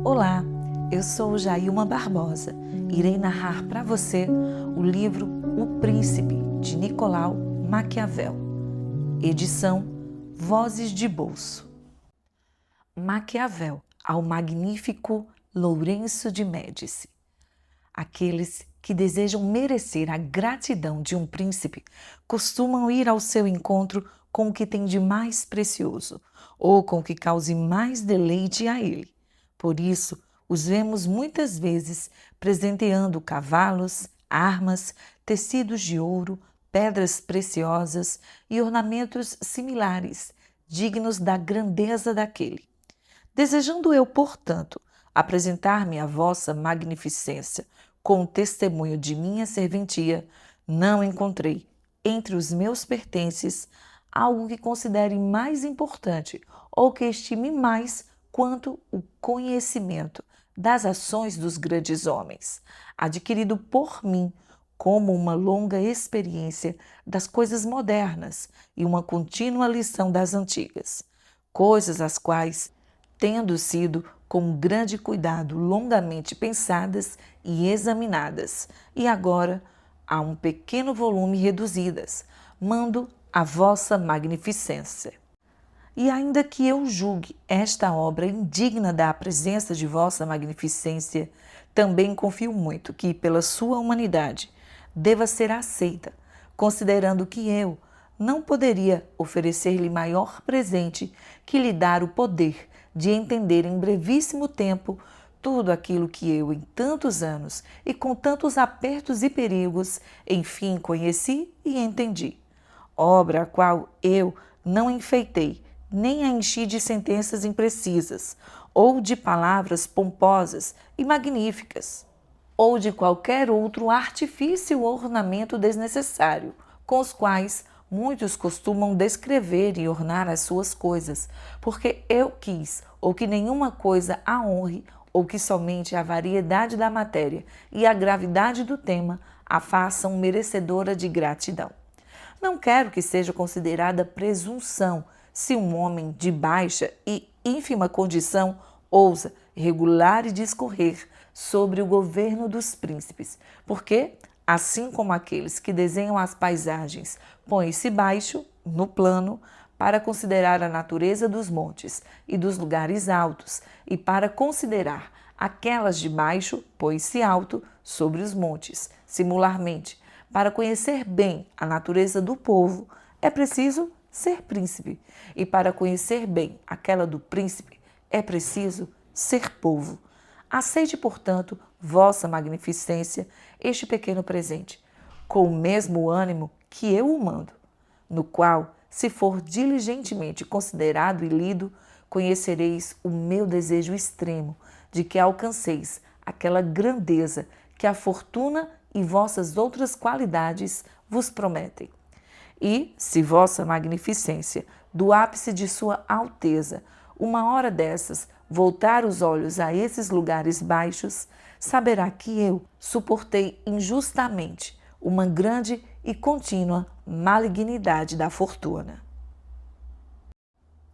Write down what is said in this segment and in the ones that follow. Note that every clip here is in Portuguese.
Olá, eu sou Jailma Barbosa. Irei narrar para você o livro O Príncipe, de Nicolau Maquiavel. Edição Vozes de Bolso. Maquiavel ao magnífico Lourenço de Médici. Aqueles que desejam merecer a gratidão de um príncipe costumam ir ao seu encontro com o que tem de mais precioso ou com o que cause mais deleite a ele. Por isso, os vemos muitas vezes presenteando cavalos, armas, tecidos de ouro, pedras preciosas e ornamentos similares, dignos da grandeza daquele. Desejando eu, portanto, apresentar-me à vossa magnificência com o testemunho de minha serventia, não encontrei, entre os meus pertences, algo que considere mais importante ou que estime mais quanto o conhecimento das ações dos grandes homens, adquirido por mim como uma longa experiência das coisas modernas e uma contínua lição das antigas, coisas as quais, tendo sido com grande cuidado longamente pensadas e examinadas, e agora, a um pequeno volume reduzidas, mando a vossa magnificência. E ainda que eu julgue esta obra indigna da presença de vossa magnificência, também confio muito que, pela sua humanidade, deva ser aceita, considerando que eu não poderia oferecer-lhe maior presente que lhe dar o poder de entender em brevíssimo tempo tudo aquilo que eu, em tantos anos e com tantos apertos e perigos, enfim conheci e entendi. Obra a qual eu não enfeitei, nem a enchi de sentenças imprecisas, ou de palavras pomposas e magníficas, ou de qualquer outro artifício ou ornamento desnecessário, com os quais muitos costumam descrever e ornar as suas coisas, porque eu quis, ou que nenhuma coisa a honre, ou que somente a variedade da matéria e a gravidade do tema a façam merecedora de gratidão. Não quero que seja considerada presunção se um homem de baixa e ínfima condição ousa regular e discorrer sobre o governo dos príncipes, porque, assim como aqueles que desenham as paisagens põem-se baixo, no plano, para considerar a natureza dos montes e dos lugares altos, e para considerar aquelas de baixo, põe-se alto sobre os montes, similarmente. Para conhecer bem a natureza do povo, é preciso ser príncipe, e para conhecer bem aquela do príncipe, é preciso ser povo. Aceite, portanto, vossa magnificência, este pequeno presente, com o mesmo ânimo que eu o mando, no qual, se for diligentemente considerado e lido, conhecereis o meu desejo extremo de que alcanceis aquela grandeza que a fortuna e vossas outras qualidades vos prometem. E, se vossa magnificência, do ápice de sua alteza, uma hora dessas, voltar os olhos a esses lugares baixos, saberá que eu suportei injustamente uma grande e contínua malignidade da fortuna.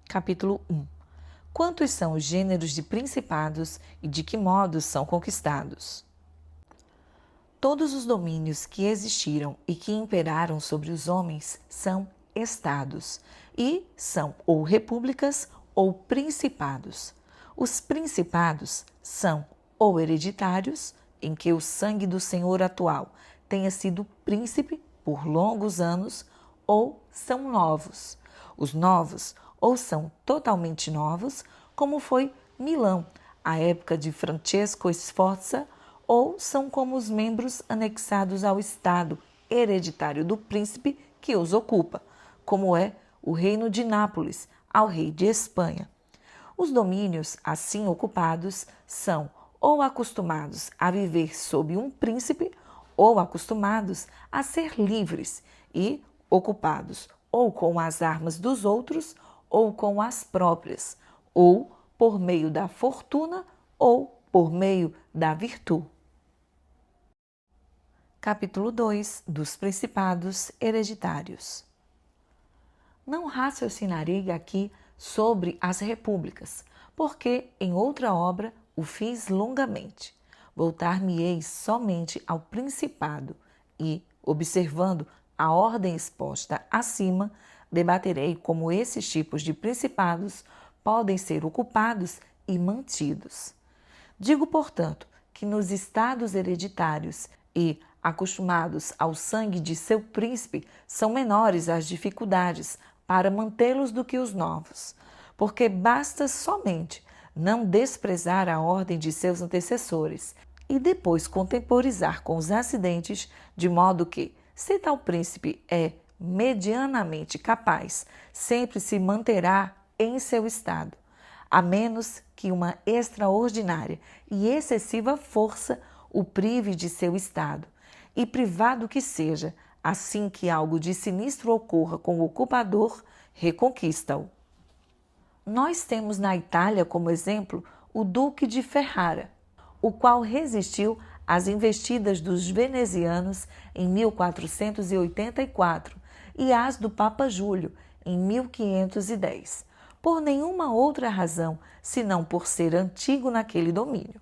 Capítulo 1. Quantos são os gêneros de principados e de que modo são conquistados? Todos os domínios que existiram e que imperaram sobre os homens são estados, e são ou repúblicas ou principados. Os principados são ou hereditários, em que o sangue do senhor atual tenha sido príncipe por longos anos, ou são novos. Os novos ou são totalmente novos, como foi Milão, à época de Francesco Sforza, ou são como os membros anexados ao estado hereditário do príncipe que os ocupa, como é o reino de Nápoles ao rei de Espanha. Os domínios assim ocupados são ou acostumados a viver sob um príncipe ou acostumados a ser livres e ocupados ou com as armas dos outros ou com as próprias, ou por meio da fortuna ou por meio da virtude. Capítulo 2 dos Principados Hereditários. Não raciocinarei aqui sobre as repúblicas, porque em outra obra o fiz longamente. Voltar-me-ei somente ao principado e, observando a ordem exposta acima, debaterei como esses tipos de principados podem ser ocupados e mantidos. Digo, portanto, que nos estados hereditários e acostumados ao sangue de seu príncipe são menores as dificuldades para mantê-los do que os novos, porque basta somente não desprezar a ordem de seus antecessores e depois contemporizar com os acidentes, de modo que, se tal príncipe é medianamente capaz, sempre se manterá em seu estado, a menos que uma extraordinária e excessiva força o prive de seu estado, e privado que seja, assim que algo de sinistro ocorra com o ocupador, reconquista-o. Nós temos na Itália como exemplo o Duque de Ferrara, o qual resistiu às investidas dos venezianos em 1484 e às do Papa Júlio em 1510, por nenhuma outra razão senão por ser antigo naquele domínio.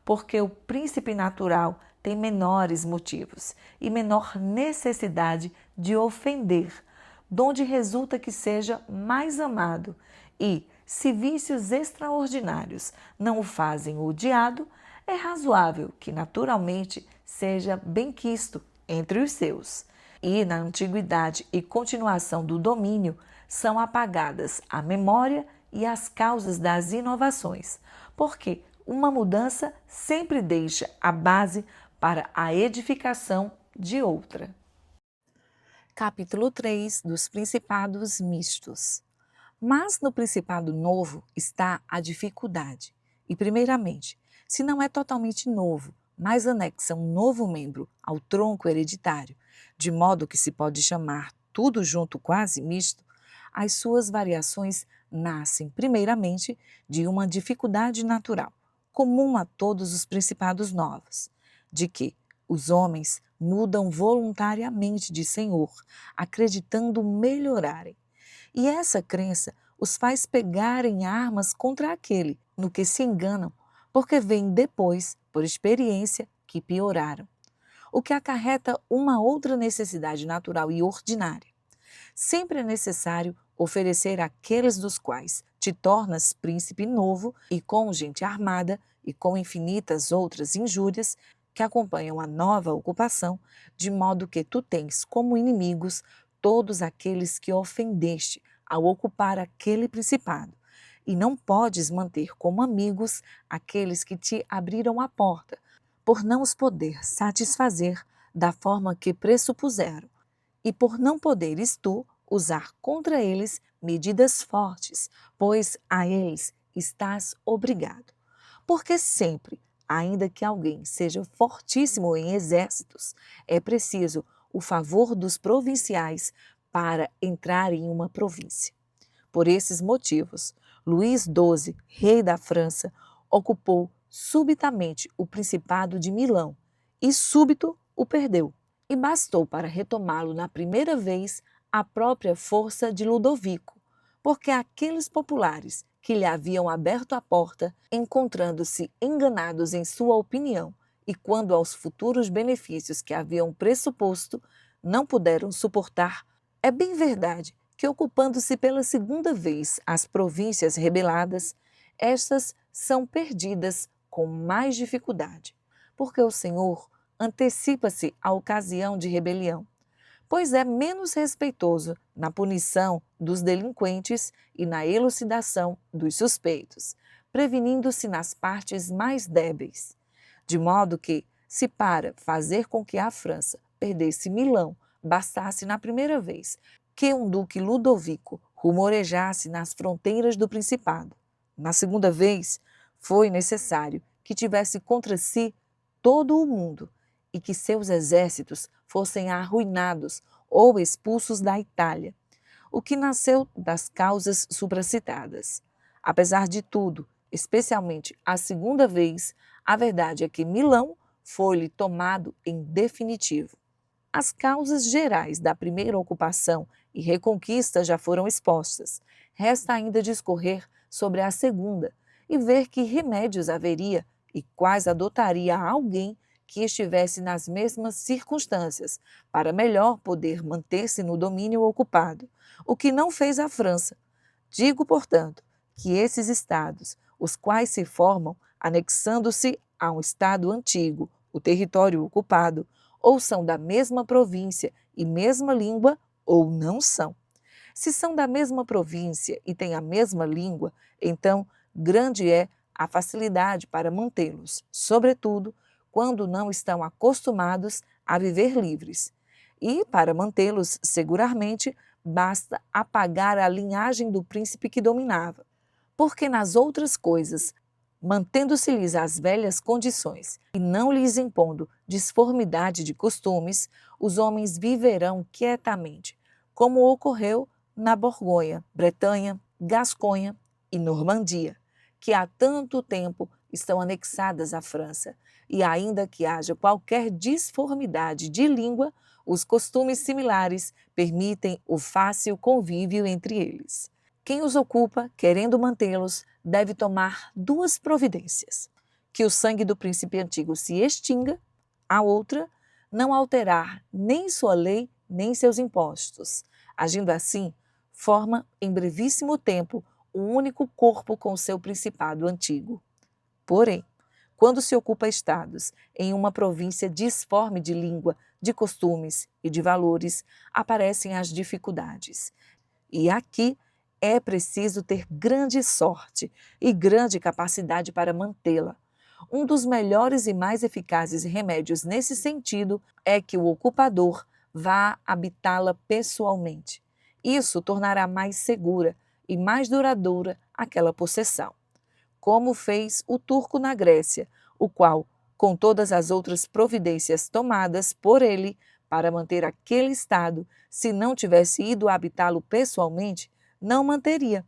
Porque o príncipe natural tem menores motivos e menor necessidade de ofender, donde resulta que seja mais amado e, se vícios extraordinários não o fazem odiado, é razoável que naturalmente seja benquisto entre os seus. E na antiguidade e continuação do domínio são apagadas a memória e as causas das inovações, porque uma mudança sempre deixa a base para a edificação de outra. Capítulo 3 dos Principados Mistos. Mas no Principado Novo está a dificuldade. E, primeiramente, se não é totalmente novo, mas anexa um novo membro ao tronco hereditário, de modo que se pode chamar tudo junto quase misto, as suas variações nascem, primeiramente, de uma dificuldade natural, comum a todos os principados novos, de que os homens mudam voluntariamente de senhor, acreditando melhorarem. E essa crença os faz pegarem armas contra aquele no que se enganam, porque veem depois, por experiência, que pioraram. O que acarreta uma outra necessidade natural e ordinária. Sempre é necessário oferecer àqueles dos quais te tornas príncipe novo e com gente armada e com infinitas outras injúrias que acompanham a nova ocupação, de modo que tu tens como inimigos todos aqueles que ofendeste ao ocupar aquele principado, e não podes manter como amigos aqueles que te abriram a porta, por não os poder satisfazer da forma que pressupuseram, e por não poderes tu usar contra eles medidas fortes, pois a eles estás obrigado. Porque sempre, ainda que alguém seja fortíssimo em exércitos, é preciso o favor dos provinciais para entrar em uma província. Por esses motivos, Luís XII, rei da França, ocupou subitamente o Principado de Milão e súbito o perdeu. E bastou para retomá-lo na primeira vez a própria força de Ludovico, porque aqueles populares que lhe haviam aberto a porta, encontrando-se enganados em sua opinião e quando aos futuros benefícios que haviam pressuposto, não puderam suportar, é bem verdade que, ocupando-se pela segunda vez as províncias rebeladas, estas são perdidas com mais dificuldade, porque o Senhor antecipa-se à ocasião de rebelião, pois é menos respeitoso na punição dos delinquentes e na elucidação dos suspeitos, prevenindo-se nas partes mais débeis. De modo que, se para fazer com que a França perdesse Milão bastasse na primeira vez que um duque Ludovico rumorejasse nas fronteiras do Principado, na segunda vez foi necessário que tivesse contra si todo o mundo e que seus exércitos fossem arruinados ou expulsos da Itália, o que nasceu das causas supracitadas. Apesar de tudo, especialmente a segunda vez, a verdade é que Milão foi-lhe tomado em definitivo. As causas gerais da primeira ocupação e reconquista já foram expostas. Resta ainda discorrer sobre a segunda, e ver que remédios haveria e quais adotaria alguém que estivesse nas mesmas circunstâncias, para melhor poder manter-se no domínio ocupado, o que não fez a França. Digo, portanto, que esses estados, os quais se formam anexando-se a um estado antigo, o território ocupado, ou são da mesma província e mesma língua, ou não são. Se são da mesma província e têm a mesma língua, então grande é a facilidade para mantê-los, sobretudo quando não estão acostumados a viver livres. E, para mantê-los seguramente, basta apagar a linhagem do príncipe que dominava, porque nas outras coisas, mantendo-se-lhes as velhas condições e não lhes impondo disformidade de costumes, os homens viverão quietamente, como ocorreu na Borgonha, Bretanha, Gasconha e Normandia, que há tanto tempo estão anexadas à França, e ainda que haja qualquer disformidade de língua, os costumes similares permitem o fácil convívio entre eles. Quem os ocupa, querendo mantê-los, deve tomar duas providências: que o sangue do príncipe antigo se extinga, a outra, não alterar nem sua lei nem seus impostos. Agindo assim, forma em brevíssimo tempo um único corpo com seu principado antigo. Porém, quando se ocupa estados em uma província disforme de língua, de costumes e de valores, aparecem as dificuldades. E aqui é preciso ter grande sorte e grande capacidade para mantê-la. Um dos melhores e mais eficazes remédios nesse sentido é que o ocupador vá habitá-la pessoalmente. Isso tornará mais segura e mais duradoura aquela possessão, como fez o turco na Grécia, o qual, com todas as outras providências tomadas por ele para manter aquele estado, se não tivesse ido habitá-lo pessoalmente, não manteria,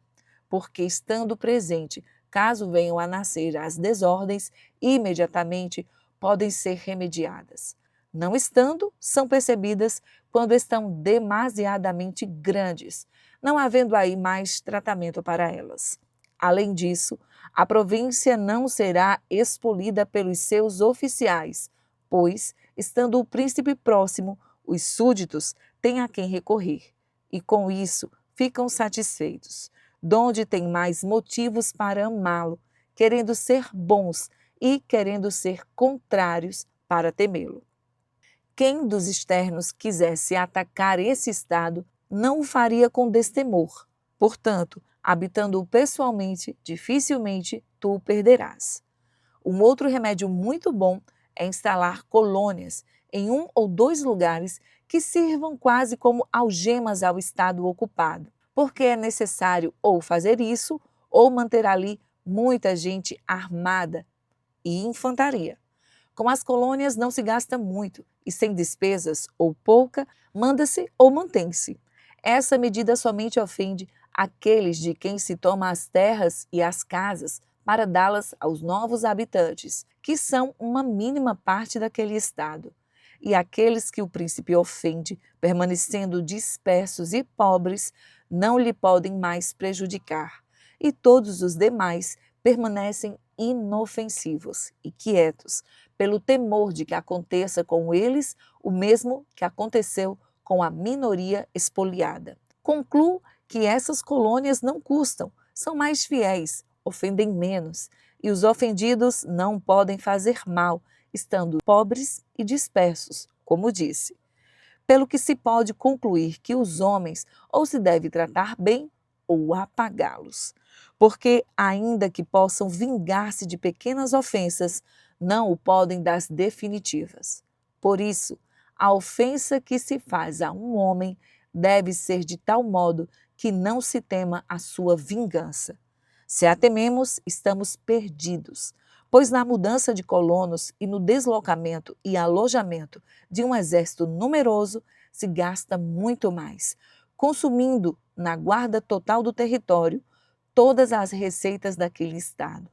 porque estando presente, caso venham a nascer as desordens, imediatamente podem ser remediadas. Não estando, são percebidas quando estão demasiadamente grandes, não havendo aí mais tratamento para elas. Além disso, a província não será expolida pelos seus oficiais, pois, estando o príncipe próximo, os súditos têm a quem recorrer, e com isso ficam satisfeitos, donde têm mais motivos para amá-lo, querendo ser bons e querendo ser contrários para temê-lo. Quem dos externos quisesse atacar esse estado não o faria com destemor. Portanto, habitando-o pessoalmente, dificilmente tu o perderás. Um outro remédio muito bom é instalar colônias em um ou dois lugares que sirvam quase como algemas ao estado ocupado, porque é necessário ou fazer isso ou manter ali muita gente armada e infantaria. Com as colônias não se gasta muito e sem despesas ou pouca, manda-se ou mantém-se. Essa medida somente ofende aqueles de quem se toma as terras e as casas para dá-las aos novos habitantes, que são uma mínima parte daquele estado. E aqueles que o príncipe ofende, permanecendo dispersos e pobres, não lhe podem mais prejudicar, e todos os demais permanecem inofensivos e quietos, pelo temor de que aconteça com eles o mesmo que aconteceu com a minoria expoliada. Concluo que essas colônias não custam, são mais fiéis, ofendem menos, e os ofendidos não podem fazer mal, estando pobres e dispersos, como disse. Pelo que se pode concluir que os homens ou se deve tratar bem ou apagá-los, porque, ainda que possam vingar-se de pequenas ofensas, não o podem das definitivas. Por isso, a ofensa que se faz a um homem deve ser de tal modo que não se tema a sua vingança. Se a tememos, estamos perdidos, pois na mudança de colonos e no deslocamento e alojamento de um exército numeroso se gasta muito mais, consumindo na guarda total do território todas as receitas daquele estado,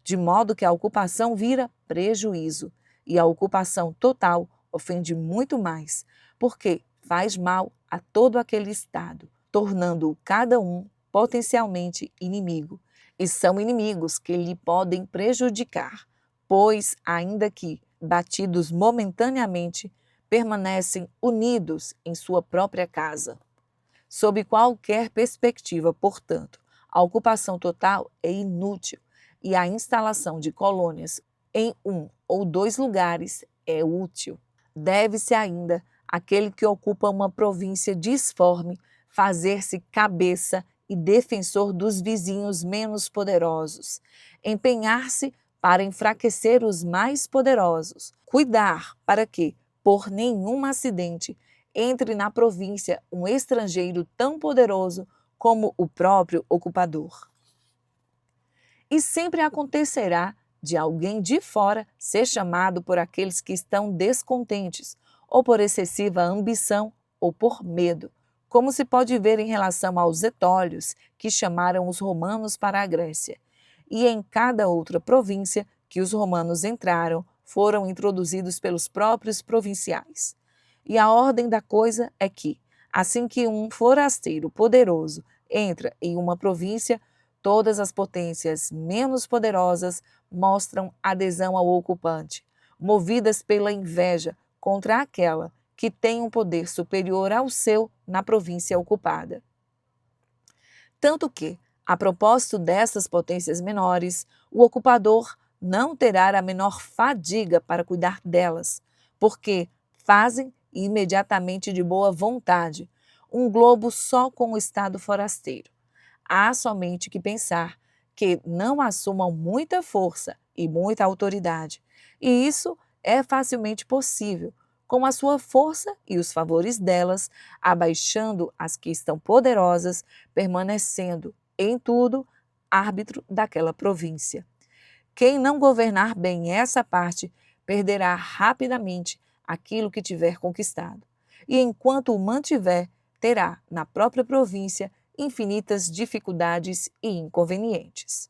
de modo que a ocupação vira prejuízo e a ocupação total ofende muito mais, porque faz mal a todo aquele estado, tornando-o cada um potencialmente inimigo, e são inimigos que lhe podem prejudicar, pois, ainda que batidos momentaneamente, permanecem unidos em sua própria casa. Sob qualquer perspectiva, portanto, a ocupação total é inútil e a instalação de colônias em um ou dois lugares é útil. Deve-se ainda àquele que ocupa uma província disforme fazer-se cabeça e defensor dos vizinhos menos poderosos, empenhar-se para enfraquecer os mais poderosos, cuidar para que, por nenhum acidente, entre na província um estrangeiro tão poderoso como o próprio ocupador. E sempre acontecerá de alguém de fora ser chamado por aqueles que estão descontentes, ou por excessiva ambição, ou por medo, como se pode ver em relação aos etólios que chamaram os romanos para a Grécia. E em cada outra província que os romanos entraram, foram introduzidos pelos próprios provinciais. E a ordem da coisa é que, assim que um forasteiro poderoso entra em uma província, todas as potências menos poderosas mostram adesão ao ocupante, movidas pela inveja contra aquela que tem um poder superior ao seu na província ocupada. Tanto que, a propósito dessas potências menores, o ocupador não terá a menor fadiga para cuidar delas, porque fazem imediatamente de boa vontade um globo só com o estado forasteiro. Há somente que pensar que não assumam muita força e muita autoridade, e isso é facilmente possível, com a sua força e os favores delas, abaixando as que estão poderosas, permanecendo, em tudo, árbitro daquela província. Quem não governar bem essa parte, perderá rapidamente aquilo que tiver conquistado, e enquanto o mantiver, terá, na própria província, infinitas dificuldades e inconvenientes.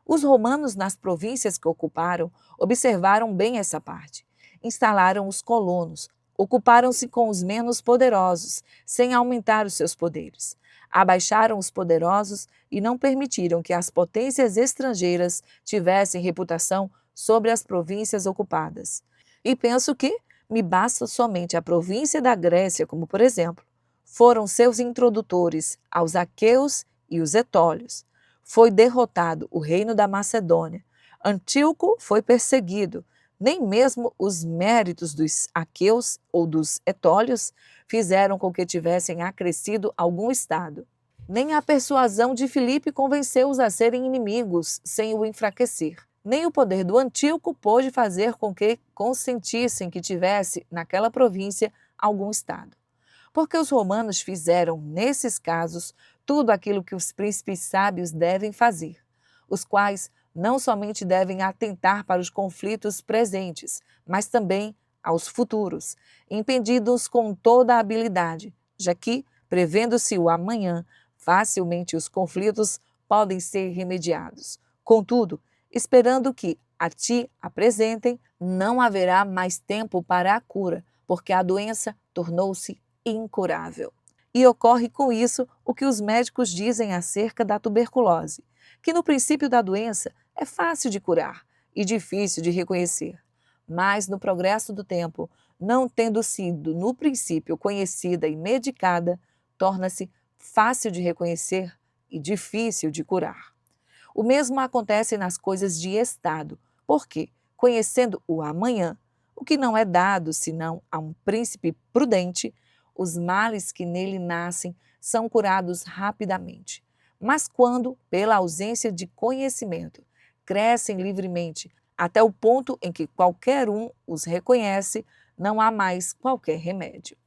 Os romanos, nas províncias que ocuparam, observaram bem essa parte. Instalaram os colonos, ocuparam-se com os menos poderosos, sem aumentar os seus poderes. Abaixaram os poderosos e não permitiram que as potências estrangeiras tivessem reputação sobre as províncias ocupadas. E penso que me basta somente a província da Grécia, como por exemplo, foram seus introdutores aos aqueus e os etólios. Foi derrotado o reino da Macedônia. Antíoco foi perseguido. Nem mesmo os méritos dos aqueus ou dos etólios fizeram com que tivessem acrescido algum estado. Nem a persuasão de Filipe convenceu-os a serem inimigos sem o enfraquecer. Nem o poder do Antíoco pôde fazer com que consentissem que tivesse, naquela província, algum estado. Porque os romanos fizeram, nesses casos, tudo aquilo que os príncipes sábios devem fazer, os quais não somente devem atentar para os conflitos presentes, mas também aos futuros, impedidos com toda a habilidade, já que, prevendo-se o amanhã, facilmente os conflitos podem ser remediados. Contudo, esperando que a ti apresentem, não haverá mais tempo para a cura, porque a doença tornou-se incurável. E ocorre com isso o que os médicos dizem acerca da tuberculose, que no princípio da doença é fácil de curar e difícil de reconhecer. Mas no progresso do tempo, não tendo sido no princípio conhecida e medicada, torna-se fácil de reconhecer e difícil de curar. O mesmo acontece nas coisas de estado, porque, conhecendo o amanhã, o que não é dado senão a um príncipe prudente, os males que nele nascem são curados rapidamente. Mas quando, pela ausência de conhecimento, crescem livremente até o ponto em que qualquer um os reconhece, não há mais qualquer remédio.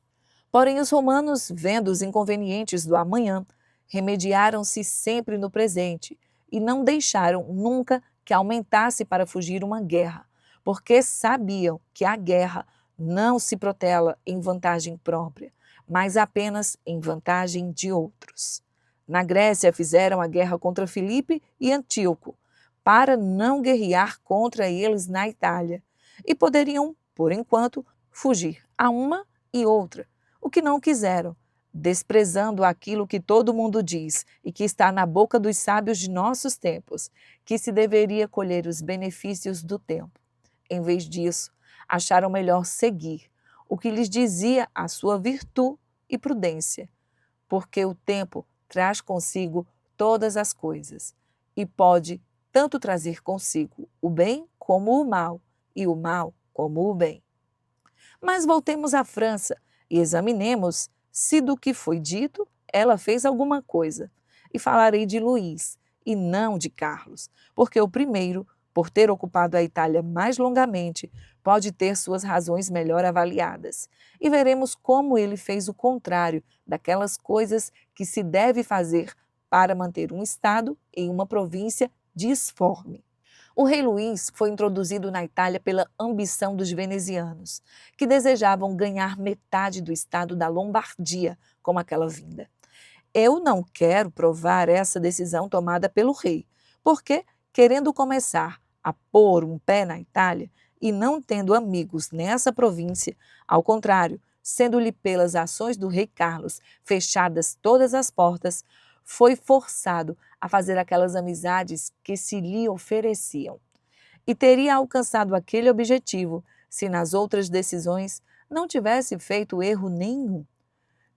Porém, os romanos, vendo os inconvenientes do amanhã, remediaram-se sempre no presente e não deixaram nunca que aumentasse para fugir uma guerra, porque sabiam que a guerra não se protela em vantagem própria, mas apenas em vantagem de outros. Na Grécia fizeram a guerra contra Filipe e Antíoco, para não guerrear contra eles na Itália, e poderiam, por enquanto, fugir a uma e outra, o que não quiseram, desprezando aquilo que todo mundo diz e que está na boca dos sábios de nossos tempos, que se deveria colher os benefícios do tempo. Em vez disso, acharam melhor seguir o que lhes dizia a sua virtude e prudência, porque o tempo traz consigo todas as coisas e pode tanto trazer consigo o bem como o mal, e o mal como o bem. Mas voltemos à França e examinemos se do que foi dito ela fez alguma coisa. E falarei de Luís, e não de Carlos, porque o primeiro, por ter ocupado a Itália mais longamente, pode ter suas razões melhor avaliadas. E veremos como ele fez o contrário daquelas coisas que se deve fazer para manter um Estado em uma província disforme. O rei Luís foi introduzido na Itália pela ambição dos venezianos, que desejavam ganhar metade do estado da Lombardia com aquela vinda. Eu não quero provar essa decisão tomada pelo rei, porque, querendo começar a pôr um pé na Itália e não tendo amigos nessa província, ao contrário, sendo-lhe pelas ações do rei Carlos fechadas todas as portas, foi forçado a fazer aquelas amizades que se lhe ofereciam. E teria alcançado aquele objetivo se nas outras decisões não tivesse feito erro nenhum.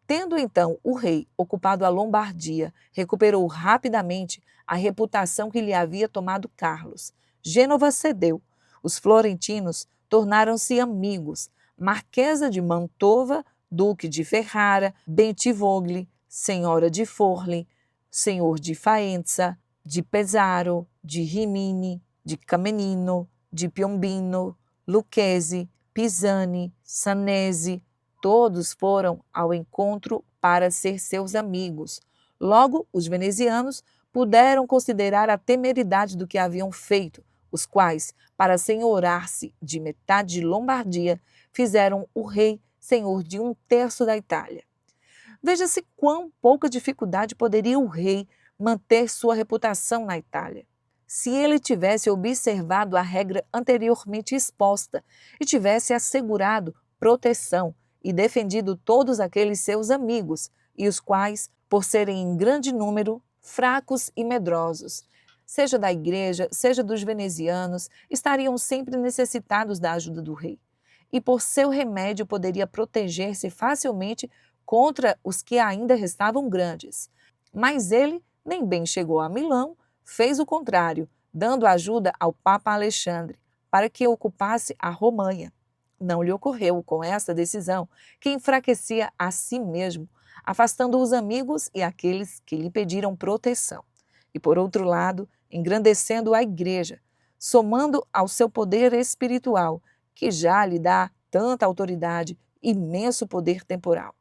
Tendo então o rei ocupado a Lombardia, recuperou rapidamente a reputação que lhe havia tomado Carlos. Gênova cedeu. Os florentinos tornaram-se amigos. Marquesa de Mantova, duque de Ferrara, Bentivogli, senhora de Forli, senhor de Faenza, de Pesaro, de Rimini, de Camenino, de Piombino, Lucchesi, Pisani, Sanesi, todos foram ao encontro para ser seus amigos. Logo, os venezianos puderam considerar a temeridade do que haviam feito, os quais, para senhorar-se de metade de Lombardia, fizeram o rei senhor de 1/3 da Itália. Veja-se quão pouca dificuldade poderia o rei manter sua reputação na Itália. Se ele tivesse observado a regra anteriormente exposta e tivesse assegurado proteção e defendido todos aqueles seus amigos, e os quais, por serem em grande número, fracos e medrosos, seja da igreja, seja dos venezianos, estariam sempre necessitados da ajuda do rei. E por seu remédio poderia proteger-se facilmente contra os que ainda restavam grandes. Mas ele nem bem chegou a Milão, fez o contrário, dando ajuda ao Papa Alexandre para que ocupasse a Romanha. Não lhe ocorreu, com essa decisão, que enfraquecia a si mesmo, afastando os amigos e aqueles que lhe pediram proteção. E, por outro lado, engrandecendo a Igreja, somando ao seu poder espiritual, que já lhe dá tanta autoridade, imenso poder temporal.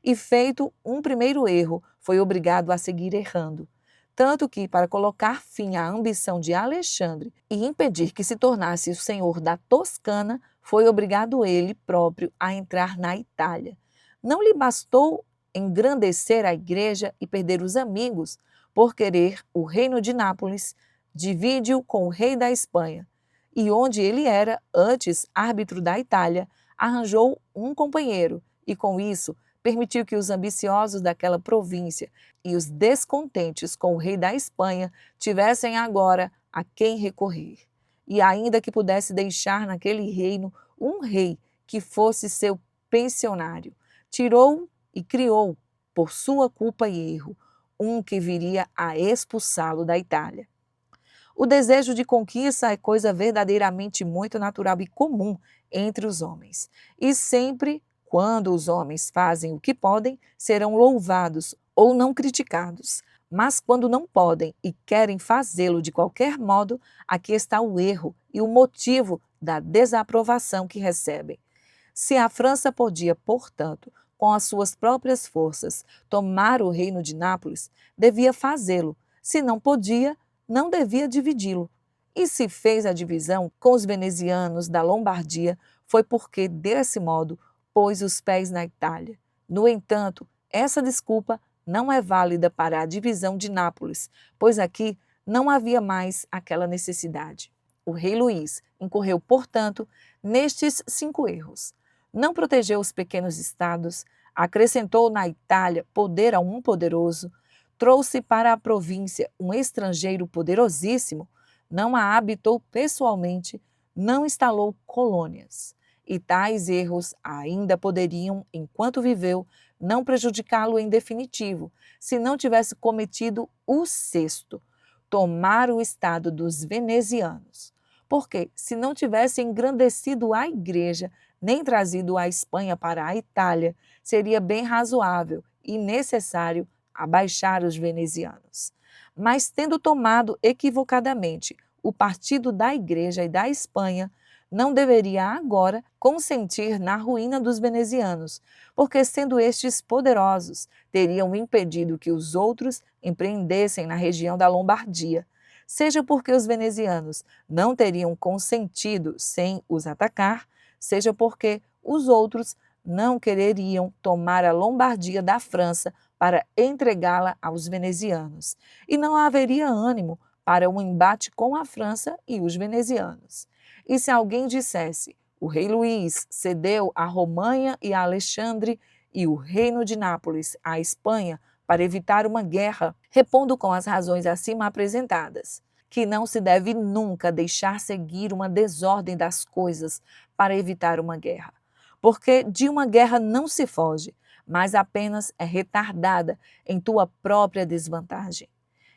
E feito um primeiro erro, foi obrigado a seguir errando. Tanto que, para colocar fim à ambição de Alexandre e impedir que se tornasse o senhor da Toscana, foi obrigado ele próprio a entrar na Itália. Não lhe bastou engrandecer a igreja e perder os amigos por querer o reino de Nápoles, divide-o com o rei da Espanha, e onde ele era, antes árbitro da Itália, arranjou um companheiro e, com isso, permitiu que os ambiciosos daquela província e os descontentes com o rei da Espanha tivessem agora a quem recorrer. E ainda que pudesse deixar naquele reino um rei que fosse seu pensionário, tirou e criou, por sua culpa e erro, um que viria a expulsá-lo da Itália. O desejo de conquista é coisa verdadeiramente muito natural e comum entre os homens. E sempre, quando os homens fazem o que podem, serão louvados ou não criticados. Mas quando não podem e querem fazê-lo de qualquer modo, aqui está o erro e o motivo da desaprovação que recebem. Se a França podia, portanto, com as suas próprias forças, tomar o reino de Nápoles, devia fazê-lo. Se não podia, não devia dividi-lo. E se fez a divisão com os venezianos da Lombardia, foi porque, desse modo, pôs os pés na Itália. No entanto, essa desculpa não é válida para a divisão de Nápoles, pois aqui não havia mais aquela necessidade. O rei Luís incorreu, portanto, nestes 5 erros. Não protegeu os pequenos estados, acrescentou na Itália poder a um poderoso, trouxe para a província um estrangeiro poderosíssimo, não a habitou pessoalmente, não instalou colônias. E tais erros ainda poderiam, enquanto viveu, não prejudicá-lo em definitivo, se não tivesse cometido o sexto, tomar o estado dos venezianos. Porque, se não tivesse engrandecido a igreja, nem trazido a Espanha para a Itália, seria bem razoável e necessário abaixar os venezianos. Mas, tendo tomado equivocadamente o partido da igreja e da Espanha, não deveria agora consentir na ruína dos venezianos, porque, sendo estes poderosos, teriam impedido que os outros empreendessem na região da Lombardia, seja porque os venezianos não teriam consentido sem os atacar, seja porque os outros não quereriam tomar a Lombardia da França para entregá-la aos venezianos, e não haveria ânimo para um embate com a França e os venezianos. E se alguém dissesse, o rei Luís cedeu a Romanha e a Alexandre e o reino de Nápoles à Espanha para evitar uma guerra, repondo com as razões acima apresentadas, que não se deve nunca deixar seguir uma desordem das coisas para evitar uma guerra, porque de uma guerra não se foge, mas apenas é retardada em tua própria desvantagem.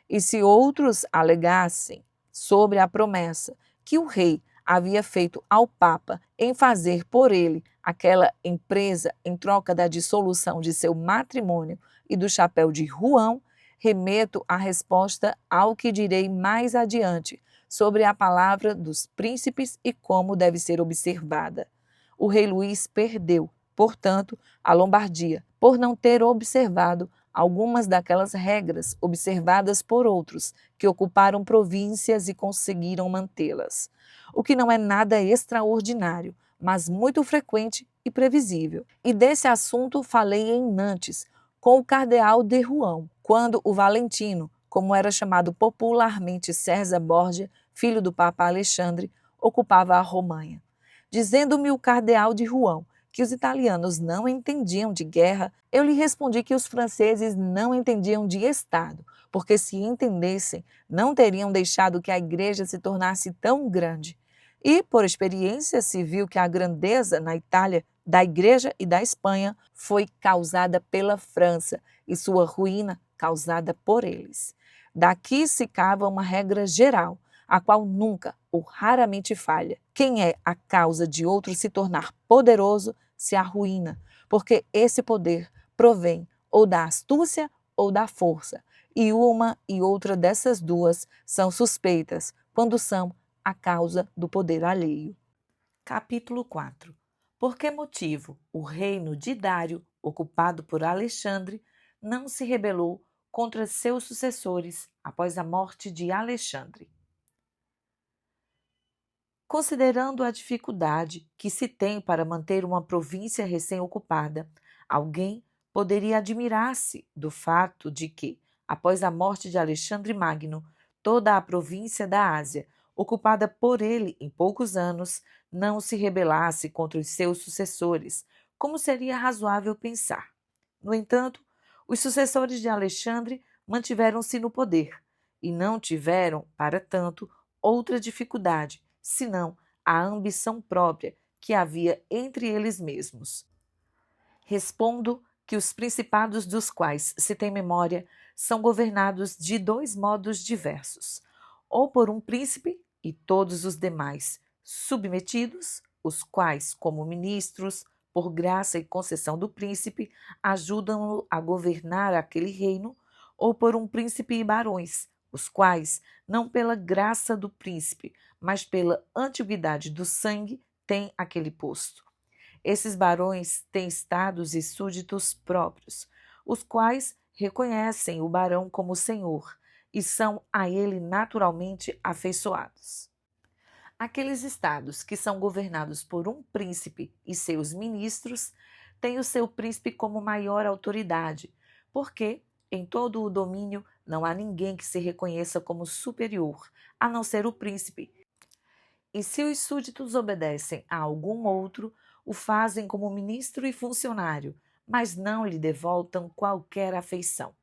E se outros alegassem sobre a promessa que o rei havia feito ao Papa em fazer por ele aquela empresa em troca da dissolução de seu matrimônio e do chapéu de Juan, remeto a resposta ao que direi mais adiante sobre a palavra dos príncipes e como deve ser observada. O rei Luís perdeu, portanto, a Lombardia, por não ter observado algumas daquelas regras observadas por outros que ocuparam províncias e conseguiram mantê-las, o que não é nada extraordinário, mas muito frequente e previsível. E desse assunto falei em Nantes, com o cardeal de Rouen, quando o Valentino, como era chamado popularmente César Borgia, filho do Papa Alexandre, ocupava a Romanha. Dizendo-me o cardeal de Rouen que os italianos não entendiam de guerra, eu lhe respondi que os franceses não entendiam de Estado, porque se entendessem, não teriam deixado que a igreja se tornasse tão grande. E, por experiência, se viu que a grandeza na Itália da igreja e da Espanha foi causada pela França e sua ruína causada por eles. Daqui se cava uma regra geral, a qual nunca ou raramente falha. Quem é a causa de outro se tornar poderoso se arruína, porque esse poder provém ou da astúcia ou da força, e uma e outra dessas duas são suspeitas quando são a causa do poder alheio. Capítulo 4. Por que motivo o reino de Dário, ocupado por Alexandre, não se rebelou contra seus sucessores após a morte de Alexandre? Considerando a dificuldade que se tem para manter uma província recém-ocupada, alguém poderia admirar-se do fato de que, após a morte de Alexandre Magno, toda a província da Ásia, ocupada por ele em poucos anos, não se rebelasse contra os seus sucessores, como seria razoável pensar. No entanto, os sucessores de Alexandre mantiveram-se no poder e não tiveram, para tanto, outra dificuldade, senão a ambição própria que havia entre eles mesmos. Respondo que os principados dos quais se tem memória são governados de dois modos diversos, ou por um príncipe e todos os demais submetidos, os quais, como ministros, por graça e concessão do príncipe, ajudam-no a governar aquele reino, ou por um príncipe e barões, os quais, não pela graça do príncipe, mas pela antiguidade do sangue, têm aquele posto. Esses barões têm estados e súditos próprios, os quais reconhecem o barão como senhor e são a ele naturalmente afeiçoados. Aqueles estados que são governados por um príncipe e seus ministros têm o seu príncipe como maior autoridade, porque em todo o domínio não há ninguém que se reconheça como superior, a não ser o príncipe. E se os súditos obedecem a algum outro, o fazem como ministro e funcionário, mas não lhe devoltam qualquer afeição.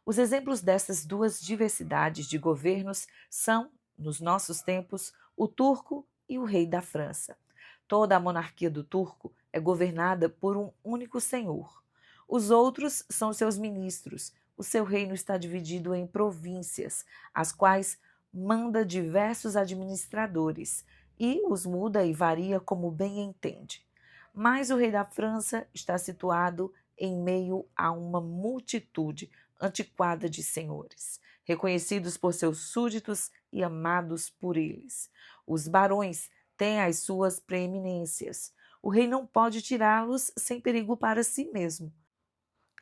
Os exemplos dessas duas diversidades de governos são, nos nossos tempos, o turco e o rei da França. Toda a monarquia do turco é governada por um único senhor. Os outros são seus ministros. O seu reino está dividido em províncias, as quais manda diversos administradores e os muda e varia como bem entende. Mas o rei da França está situado em meio a uma multitude antiquada de senhores, reconhecidos por seus súditos e amados por eles. Os barões têm as suas preeminências. O rei não pode tirá-los sem perigo para si mesmo.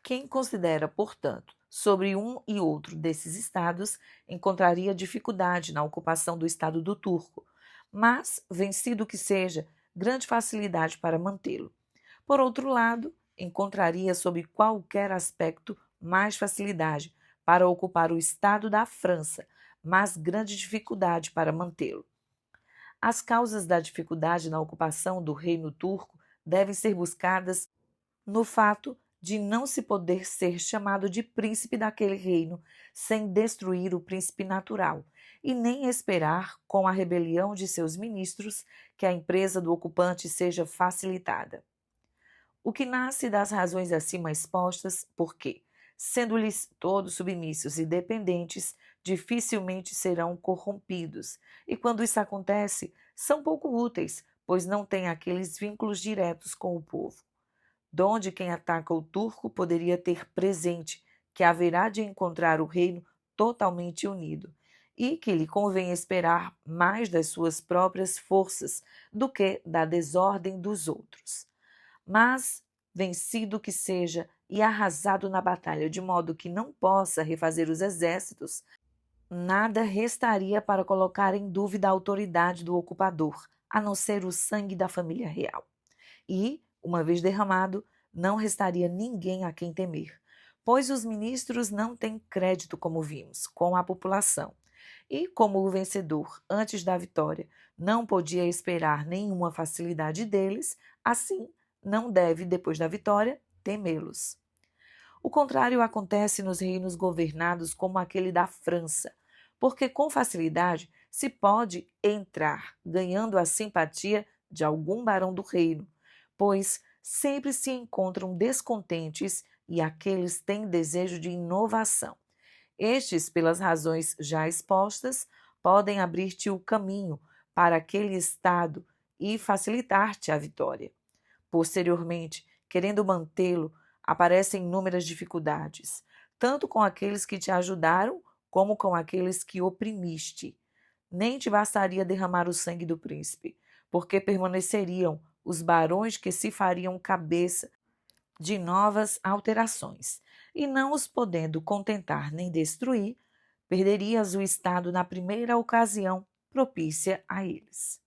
Quem considera, portanto, sobre um e outro desses estados, encontraria dificuldade na ocupação do estado do turco, mas, vencido que seja, grande facilidade para mantê-lo. Por outro lado, encontraria sob qualquer aspecto mais facilidade para ocupar o estado da França, mas grande dificuldade para mantê-lo. As causas da dificuldade na ocupação do reino turco devem ser buscadas no fato de não se poder ser chamado de príncipe daquele reino sem destruir o príncipe natural, e nem esperar, com a rebelião de seus ministros, que a empresa do ocupante seja facilitada. O que nasce das razões acima expostas, porque, sendo-lhes todos submissos e dependentes, dificilmente serão corrompidos, e quando isso acontece, são pouco úteis, pois não têm aqueles vínculos diretos com o povo. Donde quem ataca o turco poderia ter presente que haverá de encontrar o reino totalmente unido, e que lhe convém esperar mais das suas próprias forças do que da desordem dos outros. Mas, vencido que seja e arrasado na batalha, de modo que não possa refazer os exércitos, nada restaria para colocar em dúvida a autoridade do ocupador, a não ser o sangue da família real. E, uma vez derramado, não restaria ninguém a quem temer, pois os ministros não têm crédito, como vimos, com a população. E, como o vencedor, antes da vitória, não podia esperar nenhuma facilidade deles, assim, não deve, depois da vitória, temê-los. O contrário acontece nos reinos governados como aquele da França, porque com facilidade se pode entrar, ganhando a simpatia de algum barão do reino, pois sempre se encontram descontentes e aqueles têm desejo de inovação. Estes, pelas razões já expostas, podem abrir-te o caminho para aquele estado e facilitar-te a vitória. Posteriormente, querendo mantê-lo, aparecem inúmeras dificuldades, tanto com aqueles que te ajudaram, como com aqueles que oprimiste. Nem te bastaria derramar o sangue do príncipe, porque permaneceriam os barões que se fariam cabeça de novas alterações, e não os podendo contentar nem destruir, perderias o estado na primeira ocasião propícia a eles.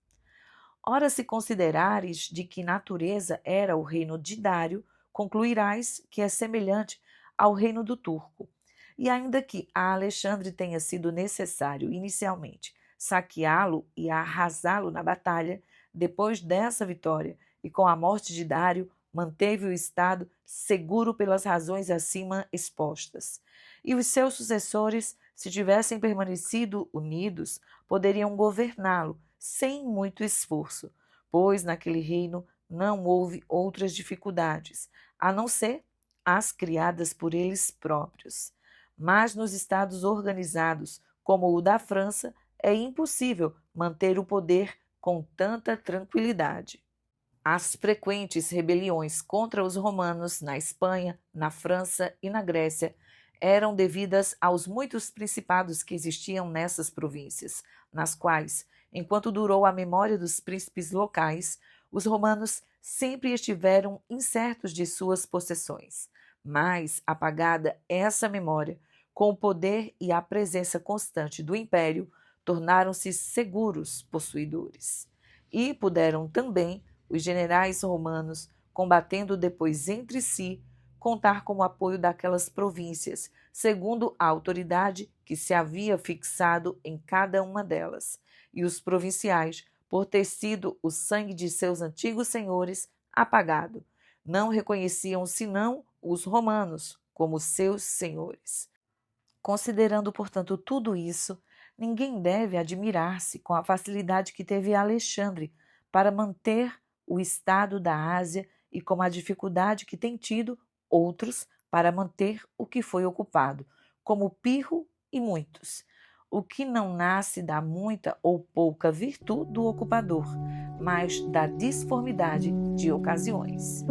Ora, se considerares de que natureza era o reino de Dário, concluirás que é semelhante ao reino do turco. E ainda que a Alexandre tenha sido necessário, inicialmente, saqueá-lo e arrasá-lo na batalha, depois dessa vitória e com a morte de Dário, manteve o Estado seguro pelas razões acima expostas. E os seus sucessores, se tivessem permanecido unidos, poderiam governá-lo sem muito esforço, pois naquele reino não houve outras dificuldades, a não ser as criadas por eles próprios. Mas nos estados organizados, como o da França, é impossível manter o poder com tanta tranquilidade. As frequentes rebeliões contra os romanos na Espanha, na França e na Grécia eram devidas aos muitos principados que existiam nessas províncias, nas quais, enquanto durou a memória dos príncipes locais, os romanos sempre estiveram incertos de suas possessões. Mas, apagada essa memória, com o poder e a presença constante do império, tornaram-se seguros possuidores. E puderam também os generais romanos, combatendo depois entre si, contar com o apoio daquelas províncias, segundo a autoridade que se havia fixado em cada uma delas, e os provinciais, por ter sido o sangue de seus antigos senhores apagado, Não reconheciam senão os romanos como seus senhores. Considerando, portanto, tudo isso, ninguém deve admirar-se com a facilidade que teve Alexandre para manter o estado da Ásia e com a dificuldade que tem tido outros para manter o que foi ocupado, como Pirro e muitos. O que não nasce da muita ou pouca virtude do ocupador, mas da disformidade de ocasiões.